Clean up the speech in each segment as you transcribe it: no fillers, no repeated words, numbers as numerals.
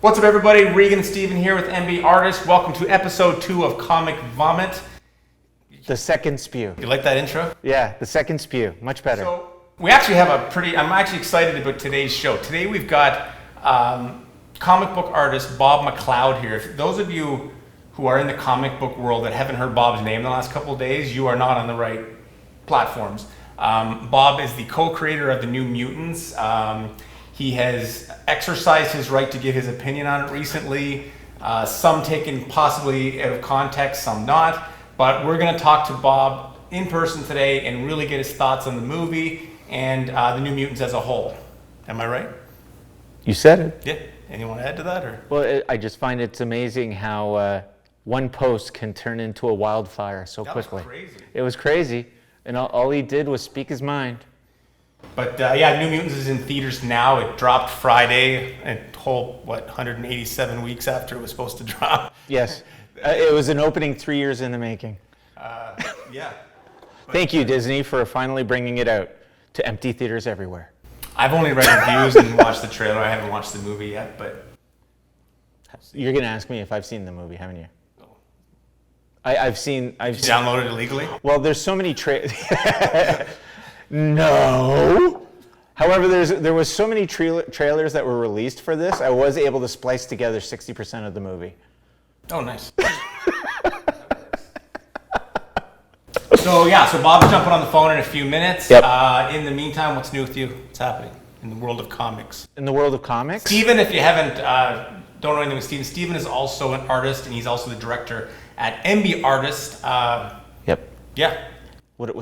What's up, everybody? Regan and Steven here with MBartist. Welcome to episode 2 of Comic Vomit. The second spew. You like that intro? Yeah, the second spew. Much better. So we actually have I'm actually excited about today's show. Today we've got comic book artist Bob McLeod here. For those of you who are in the comic book world that haven't heard Bob's name in the last couple of days, you are not on the right platforms. Bob is the co-creator of the New Mutants. He has exercised his right to give his opinion on it recently, some taken possibly out of context, some not. But we're going to talk to Bob in person today and really get his thoughts on the movie and the New Mutants as a whole. Am I right? You said it. Yeah. Anyone add to that? Or? Well, I just find it's amazing how one post can turn into a wildfire so quickly. That was crazy. It was crazy. And all he did was speak his mind. But yeah, New Mutants is in theaters now. It dropped Friday, a whole, 187 weeks after it was supposed to drop. Yes. It was an opening 3 years in the making. Yeah. Thank you, Disney, for finally bringing it out to empty theaters everywhere. I've only read reviews and watched the trailer. I haven't watched the movie yet, but... You're going to ask me if I've seen the movie, haven't you? I've seen... Downloaded it illegally? Well, there's so many No. However, there was so many trailers that were released for this, I was able to splice together 60% of the movie. Oh, nice. So Bob's jumping on the phone in a few minutes. Yep. In the meantime, what's new with you? What's happening in the world of comics? In the world of comics? Steven, if you haven't, don't know anything with Steven, Steven is also an artist, and he's also the director at MBartist. Yep. Yeah.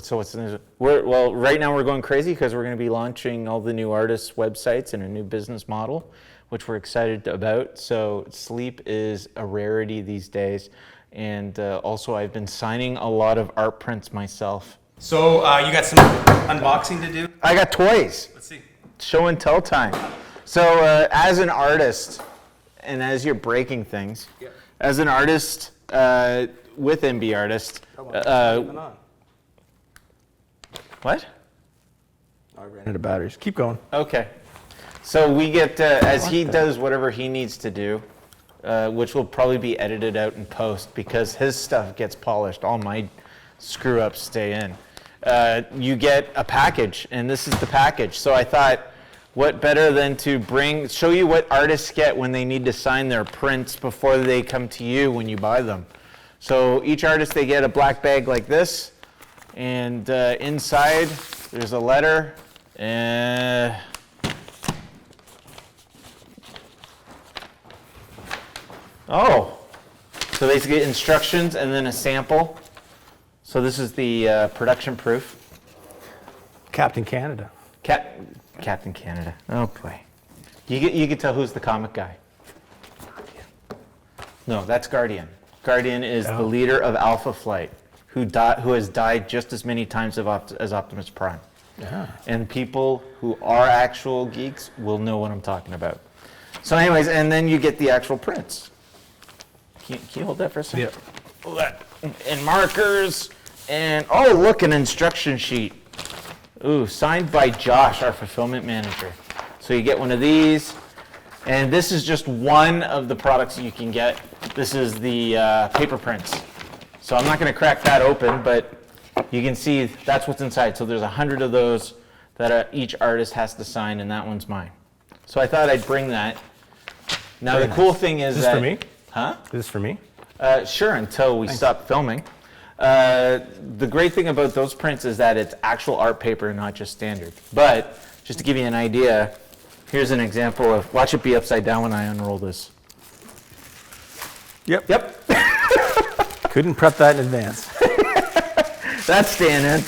So what's the news? Well, right now we're going crazy because we're going to be launching all the new artists' websites and a new business model, which we're excited about. So sleep is a rarity these days. And also I've been signing a lot of art prints myself. So you got some unboxing to do? I got toys. Let's see. Show and tell time. So as an artist, and as you're breaking things, yeah. As an artist with MBartist, what? I ran out of batteries. Keep going. Okay. So we get, as he does whatever he needs to do, which will probably be edited out in post because his stuff gets polished. All my screw-ups stay in. You get a package, and this is the package. So I thought, what better than to show you what artists get when they need to sign their prints before they come to you when you buy them. So each artist, they get a black bag like this. And inside, there's a letter. So basically instructions and then a sample. So this is the production proof. Captain Canada. Captain Canada. Oh boy. You can tell who's the comic guy. No, that's Guardian. Guardian is the leader of Alpha Flight, who has died just as many times as Optimus Prime. Yeah. And people who are actual geeks will know what I'm talking about. So anyways, and then you get the actual prints. Can you hold that for a second? Yeah. And markers, and look, an instruction sheet. Ooh, signed by Josh, our fulfillment manager. So you get one of these, and this is just one of the products you can get. This is the paper prints. So I'm not going to crack that open, but you can see that's what's inside. So there's 100 of those that each artist has to sign, and that one's mine. So I thought I'd bring that. Now Very the cool thing is Is this that... for me? Huh? Is this for me? Sure, until we stop filming. The great thing about those prints is that it's actual art paper, not just standard. But just to give you an idea, here's an example of, watch it be upside down when I unroll this. Yep. Couldn't prep that in advance. That's standing.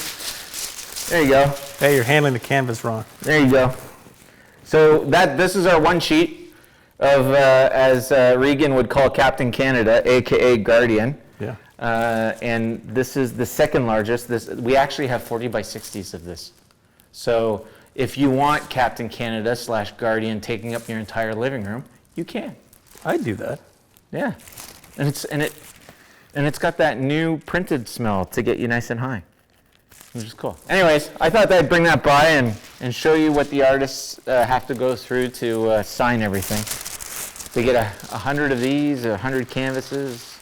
There you go. Hey, you're handling the canvas wrong. There you go. So this is our one sheet of, as Regan would call Captain Canada, aka Guardian. Yeah. And this is the second largest. We actually have 40 by 60s of this. So if you want Captain Canada / Guardian taking up your entire living room, you can. I'd do that. Yeah. And it's got that new printed smell to get you nice and high, which is cool. Anyways, I thought I'd bring that by and show you what the artists have to go through to sign everything. They get 100 of these, 100 canvases,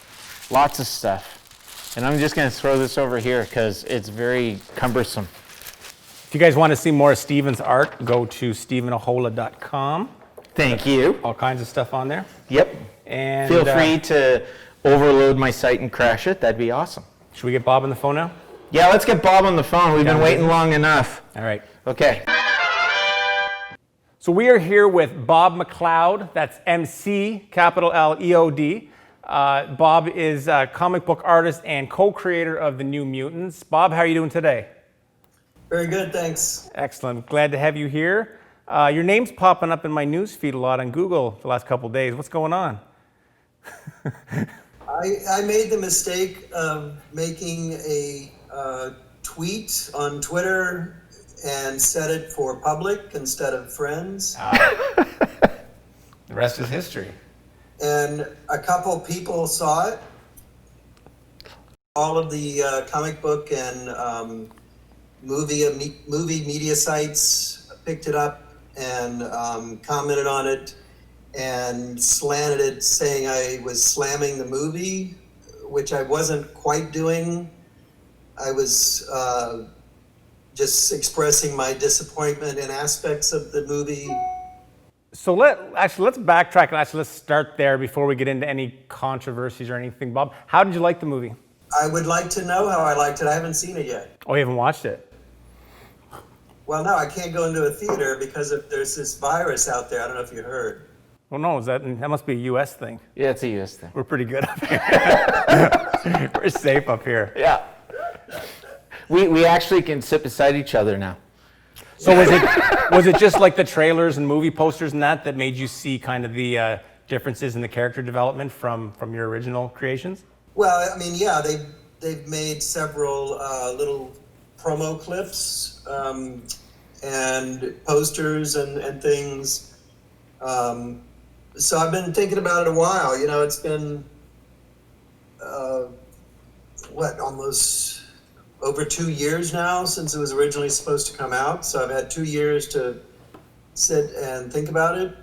lots of stuff. And I'm just going to throw this over here because it's very cumbersome. If you guys want to see more of Steven's art, go to stevenohola.com. Thank you. All kinds of stuff on there. Yep. And Feel free to overload my site and crash it. That'd be awesome. Should we get Bob on the phone now? Yeah, let's get Bob on the phone. We've been Down waiting business. long enough. All right. Okay. So we are here with Bob McLeod. That's MC, capital L-E-O-D. Bob is a comic book artist and co-creator of the New Mutants. Bob, how are you doing today? Very good, thanks. Excellent. Glad to have you here. Your name's popping up in my news feed a lot on Google the last couple of days. What's going on? I made the mistake of making a tweet on Twitter and set it for public instead of friends. The rest is history. And a couple people saw it. All of the comic book and movie media sites picked it up and commented on it and slanted it, saying I was slamming the movie, which I wasn't quite doing. I was just expressing my disappointment in aspects of the movie. So let's backtrack and let's start there before we get into any controversies or anything. Bob, how did you like the movie? I would like to know how I liked it. I haven't seen it yet. Oh, you haven't watched it? Well, no, I can't go into a theater because there's this virus out there. I don't know if you heard. Well, no, that must be a U.S. thing. Yeah, it's a US thing. We're pretty good up here. We're safe up here. Yeah. We actually can sit beside each other now. So was it just like the trailers and movie posters and that made you see kind of the differences in the character development from your original creations? Well, I mean, yeah, they've made several little promo clips and posters and things. So I've been thinking about it a while. You know, it's been almost over 2 years now since it was originally supposed to come out. So I've had 2 years to sit and think about it,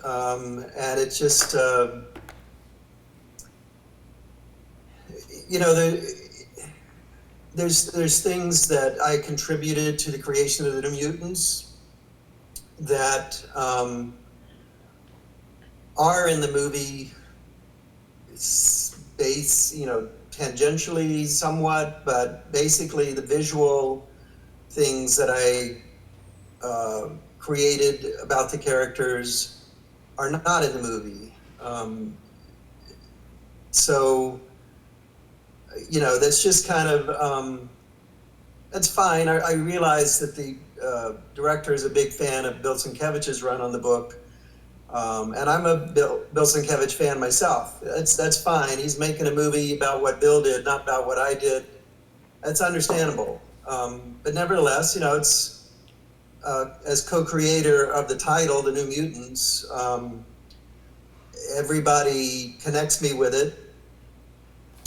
and it's just you know, there's things that I contributed to the creation of the New Mutants that are in the movie space, you know, tangentially somewhat, but basically the visual things that I created about the characters are not in the movie. So, you know, that's just kind of, that's fine. I realize that the director is a big fan of Bill Sienkiewicz's run on the book. And I'm a Bill Sienkiewicz fan myself. That's fine. He's making a movie about what Bill did, not about what I did. That's understandable. But nevertheless, you know, it's as co-creator of the title, The New Mutants, everybody connects me with it.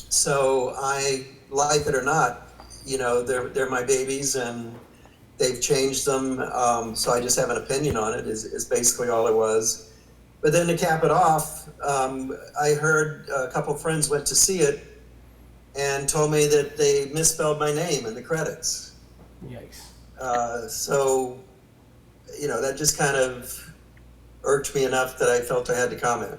So I like it or not, you know, they're my babies and they've changed them. So I just have an opinion on it is basically all it was. But then to cap it off, I heard a couple friends went to see it and told me that they misspelled my name in the credits. Yikes. So, you know, that just kind of irked me enough that I felt I had to comment.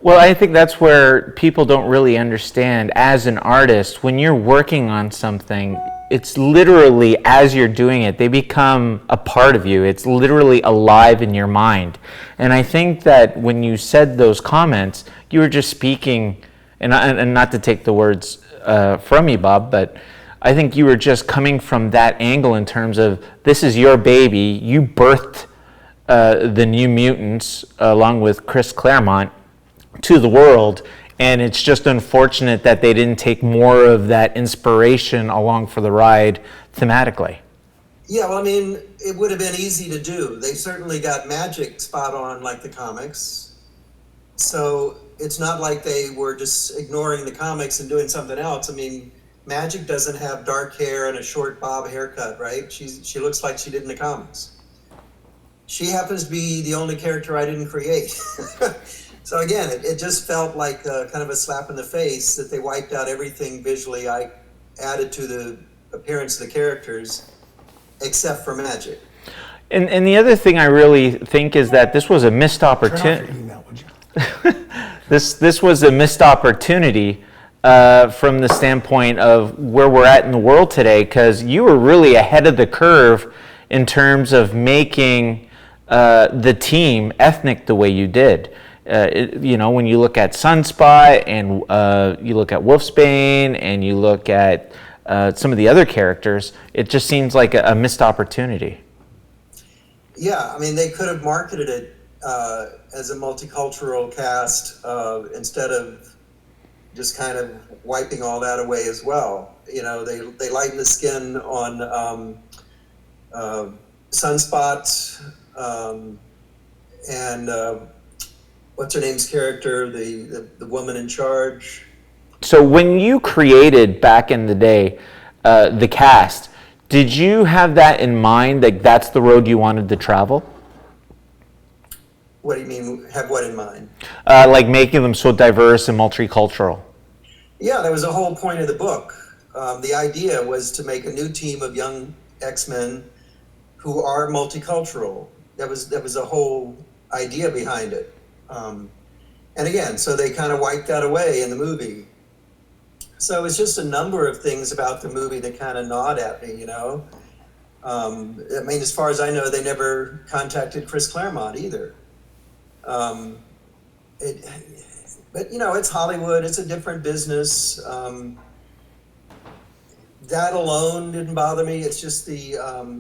Well, I think that's where people don't really understand. As an artist, when you're working on something, it's literally, as you're doing it, they become a part of you. It's literally alive in your mind. And I think that when you said those comments, you were just speaking, and not to take the words from you, Bob, but I think you were just coming from that angle in terms of, this is your baby, you birthed the New Mutants along with Chris Claremont to the world, and it's just unfortunate that they didn't take more of that inspiration along for the ride thematically. Yeah, well, I mean, it would have been easy to do. They certainly got magic spot on like the comics. So it's not like they were just ignoring the comics and doing something else. I mean, Magic doesn't have dark hair and a short bob haircut, right? She looks like she did in the comics. She happens to be the only character I didn't create. So again, it just felt like kind of a slap in the face that they wiped out everything visually I added to the appearance of the characters, except for magic. And the other thing I really think is that this was a missed opportunity. This was a missed opportunity from the standpoint of where we're at in the world today, because you were really ahead of the curve in terms of making the team ethnic the way you did. When you look at Sunspot and you look at Wolfsbane and you look at some of the other characters, it just seems like a missed opportunity. Yeah, I mean, they could have marketed it as a multicultural cast instead of just kind of wiping all that away as well. They lighten the skin on Sunspot and what's her name's character, the woman in charge. So when you created back in the day the cast, did you have that in mind, that that's the road you wanted to travel? What do you mean, have what in mind? Like making them so diverse and multicultural. Yeah, that was the whole point of the book. The idea was to make a new team of young X-Men who are multicultural. That was the whole idea behind it. And again, so they kind of wiped that away in the movie. So it's just a number of things about the movie that kind of gnawed at me, I mean, as far as I know, they never contacted Chris Claremont either. But it's Hollywood. It's a different business. That alone didn't bother me. It's just the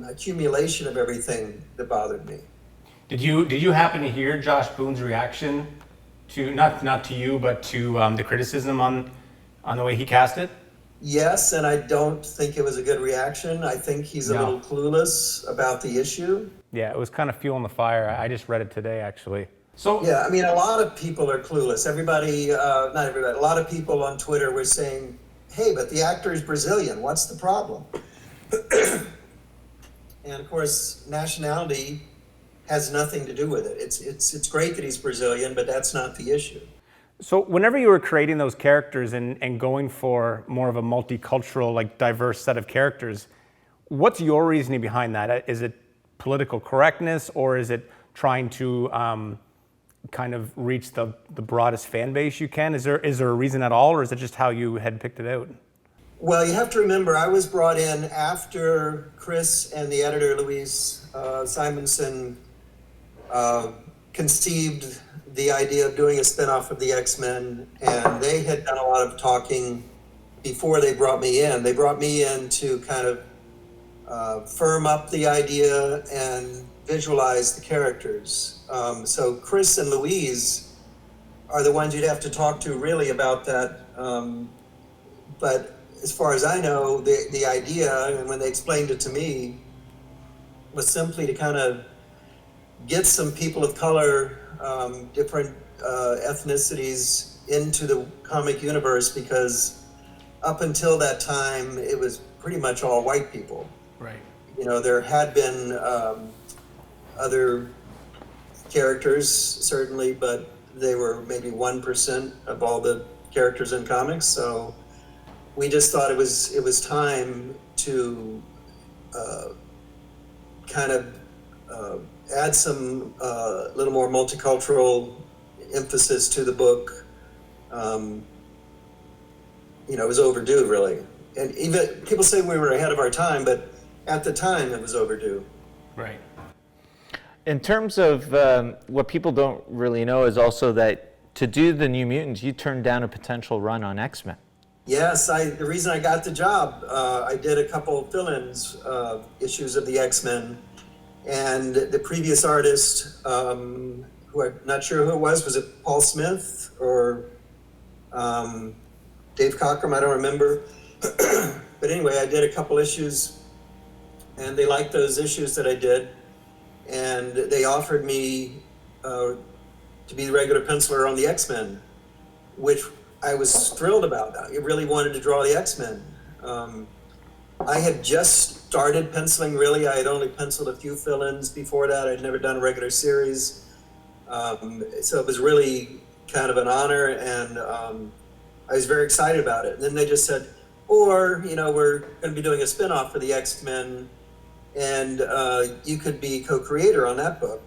accumulation of everything that bothered me. Did you happen to hear Josh Boone's reaction to not to you, but to the criticism on the way he cast it? Yes, and I don't think it was a good reaction. I think he's a little clueless about the issue. Yeah, it was kind of fueling the fire. I just read it today, actually. So yeah, I mean, a lot of people are clueless. Not everybody, a lot of people on Twitter were saying, hey, but the actor is Brazilian. What's the problem? And of course, nationality has nothing to do with it. It's great that he's Brazilian, but that's not the issue. So whenever you were creating those characters and going for more of a multicultural, like diverse set of characters, what's your reasoning behind that? Is it political correctness, or is it trying to kind of reach the broadest fan base you can? Is there a reason at all, or is it just how you had picked it out? Well, you have to remember, I was brought in after Chris and the editor, Louise Simonson, conceived the idea of doing a spinoff of the X-Men, and they had done a lot of talking before they brought me in. They brought me in to kind of firm up the idea and visualize the characters. So Chris and Louise are the ones you'd have to talk to really about that. But as far as I know, the idea, and when they explained it to me, was simply to kind of get some people of color, different ethnicities into the comic universe, because up until that time, it was pretty much all white people. Right. There had been other characters, certainly, but they were maybe 1% of all the characters in comics. So we just thought it was time to kind of add some little more multicultural emphasis to the book. It was overdue, really. And even people say we were ahead of our time, but at the time it was overdue. Right. In terms of what people don't really know is also that to do the New Mutants, you turned down a potential run on X-Men. Yes, the reason I got the job, I did a couple fill-ins issues of the X-Men, and the previous artist, who I'm not sure who it was it Paul Smith or Dave Cockrum? I don't remember. But anyway, I did a couple issues, and they liked those issues that I did, and they offered me to be the regular penciler on the X-Men, which I was thrilled about. I really wanted to draw the X-Men. I had just started penciling, really. I had only penciled a few fill-ins before that. I'd never done a regular series. So it was really kind of an honor, and I was very excited about it. And then they just said, or, we're going to be doing a spinoff for the X-Men, and you could be co-creator on that book.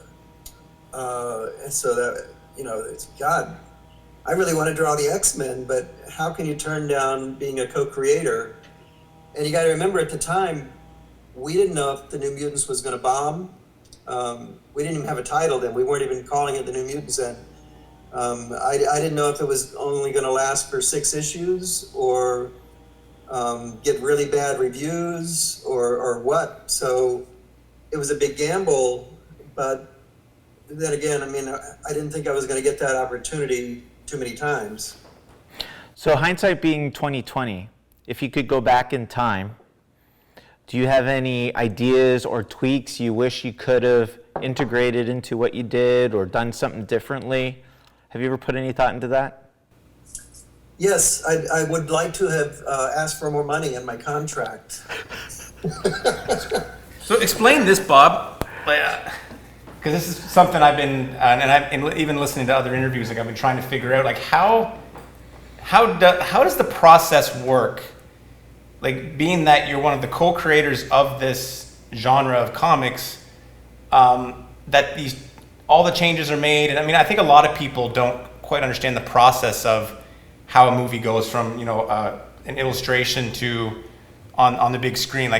And so that, it's, God, I really want to draw the X-Men, but how can you turn down being a co-creator? And you got to remember, at the time, we didn't know if the New Mutants was going to bomb. We didn't even have a title then. We weren't even calling it the New Mutants then. I didn't know if it was only going to last for 6 issues or get really bad reviews or what. So it was a big gamble, but then again, I didn't think I was going to get that opportunity too many times. So hindsight being 2020, if you could go back in time, do you have any ideas or tweaks you wish you could have integrated into what you did or done something differently? Have you ever put any thought into that? Yes, I would like to have asked for more money in my contract. So explain this, Bob, because this is something I've been, and I've even listening to other interviews, I've been trying to figure out, how does the process work? Being that you're one of the co-creators of this genre of comics, that all the changes are made, and I think a lot of people don't quite understand the process of how a movie goes from an illustration to on the big screen.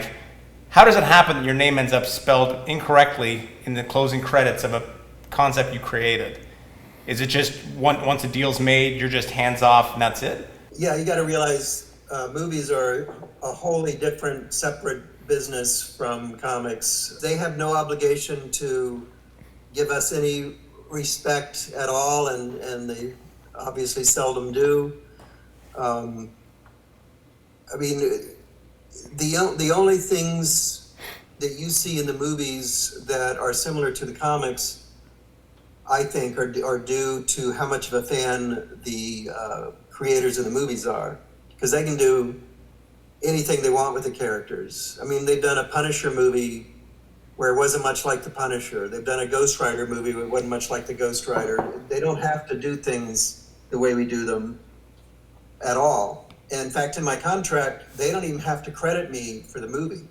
How does it happen that your name ends up spelled incorrectly in the closing credits of a concept you created? Is it just once a deal's made, you're just hands off and that's it? Yeah, you got to realize movies are a wholly different, separate business from comics. They have no obligation to give us any respect at all, and they obviously seldom do. The only things that you see in the movies that are similar to the comics, I think, are due to how much of a fan the creators of the movies are, because they can do anything they want with the characters. They've done a Punisher movie where it wasn't much like the Punisher. They've done a Ghost Rider movie where it wasn't much like the Ghost Rider. They don't have to do things the way we do them at all. In fact, in my contract, they don't even have to credit me for the movie.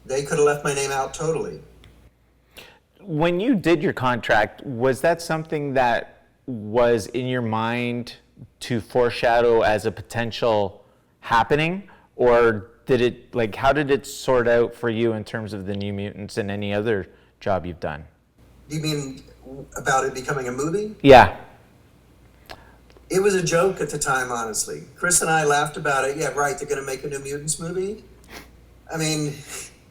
They could have left my name out totally. When you did your contract, was that something that was in your mind to foreshadow as a potential happening? Or did it, how did it sort out for you in terms of the New Mutants and any other job you've done? You mean about it becoming a movie? Yeah. It was a joke at the time, honestly. Chris and I laughed about it. Yeah, right, they're going to make a New Mutants movie.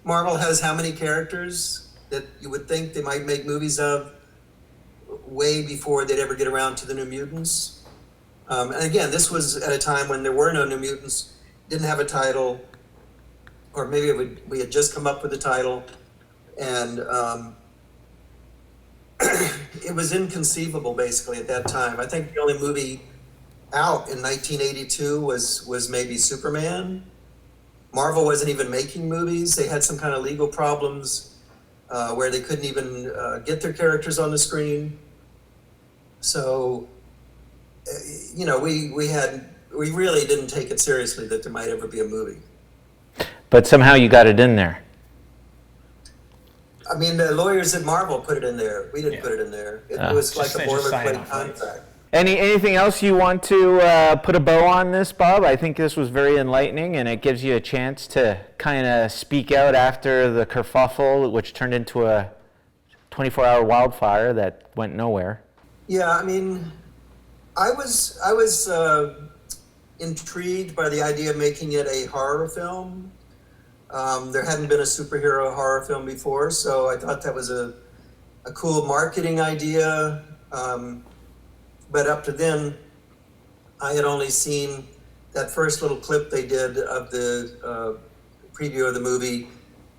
Marvel has how many characters that you would think they might make movies of way before they'd ever get around to the New Mutants. And again, this was at a time when there were no New Mutants, didn't have a title, or maybe we had just come up with a title, and it was inconceivable basically at that time. I think the only movie out in 1982 was maybe Superman. Marvel wasn't even making movies. They had some kind of legal problems where they couldn't even get their characters on the screen. So, we really didn't take it seriously that there might ever be a movie. But somehow you got it in there. The lawyers at Marvel put it in there. We didn't put it in there. It was like a boilerplate contract. Anything else you want to put a bow on this, Bob? I think this was very enlightening, and it gives you a chance to kind of speak out after the kerfuffle, which turned into a 24-hour wildfire that went nowhere. Yeah, I was intrigued by the idea of making it a horror film. There hadn't been a superhero horror film before, so I thought that was a cool marketing idea. But up to then, I had only seen that first little clip they did of the preview of the movie,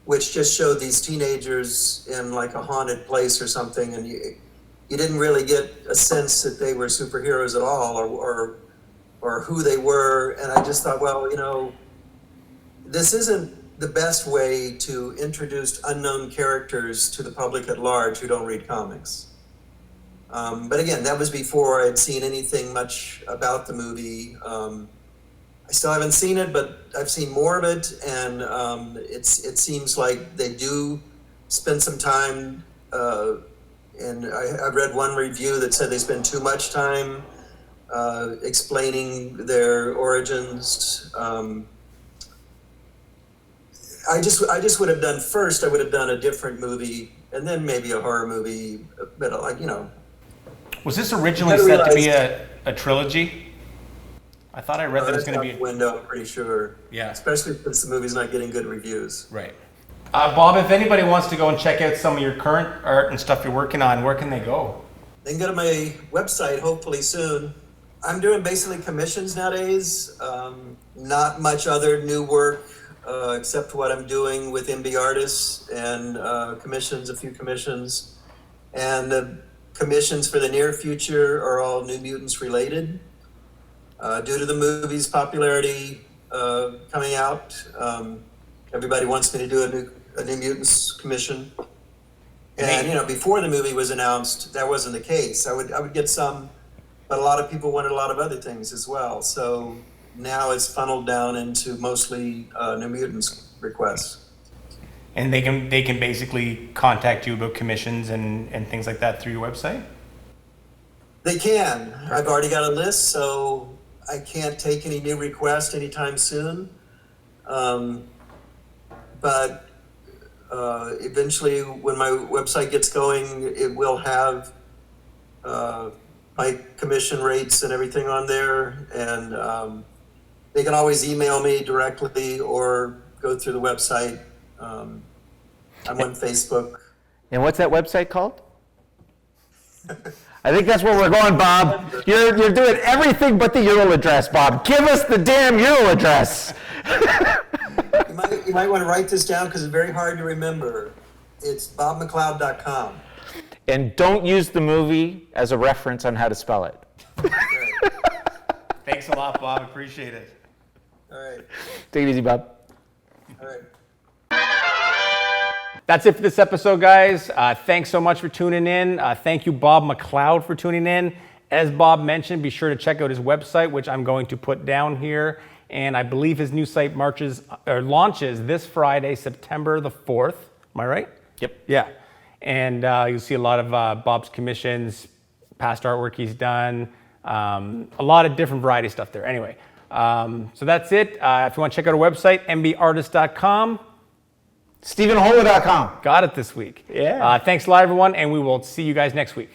which just showed these teenagers in like a haunted place or something, and you didn't really get a sense that they were superheroes at all, or who they were. And I just thought, well, this isn't the best way to introduce unknown characters to the public at large who don't read comics. But again, that was before I'd seen anything much about the movie. I still haven't seen it, but I've seen more of it, and it seems like they do spend some time. And I read one review that said they spend too much time explaining their origins. I just would have done first. I would have done a different movie, and then maybe a horror movie. But like, you know, Was this originally set to be a trilogy? I thought I read that it was going to be. Window, I'm pretty sure. Yeah. Especially since the movie's not getting good reviews. Right. Bob, if anybody wants to go and check out some of your current art and stuff you're working on, where can they go? They can go to my website, hopefully soon. I'm doing basically commissions nowadays. Not much other new work except what I'm doing with MBartist and a few commissions. And the commissions for the near future are all New Mutants related. Due to the movie's popularity coming out, everybody wants me to do a New Mutants commission. And you know, before the movie was announced, that wasn't the case. I would get some, but a lot of people wanted a lot of other things as well. So now it's funneled down into mostly New Mutants requests. And they can basically contact you about commissions and things like that through your website? They can. I've already got a list, so I can't take any new requests anytime soon. But eventually, when my website gets going, it will have my commission rates and everything on there. And they can always email me directly or go through the website. I'm on Facebook. And what's that website called? I think that's where we're going, Bob. You're doing everything but the URL address, Bob. Give us the damn URL address. You might want to write this down because it's very hard to remember. It's bobmcleod.com. And don't use the movie as a reference on how to spell it. Right. Thanks a lot, Bob. Appreciate it. All right. Take it easy, Bob. All right. That's it for this episode, guys. Thanks so much for tuning in. Thank you, Bob McLeod, for tuning in. As Bob mentioned, be sure to check out his website, which I'm going to put down here. And I believe his new site launches this Friday, September the 4th. Am I right? Yep. Yeah. And you'll see a lot of Bob's commissions, past artwork he's done, a lot of different variety of stuff there. Anyway, so that's it. If you want to check out our website, MBartist.com. StephenHola.com. Got it this week. Yeah. Thanks a lot, everyone, and we will see you guys next week.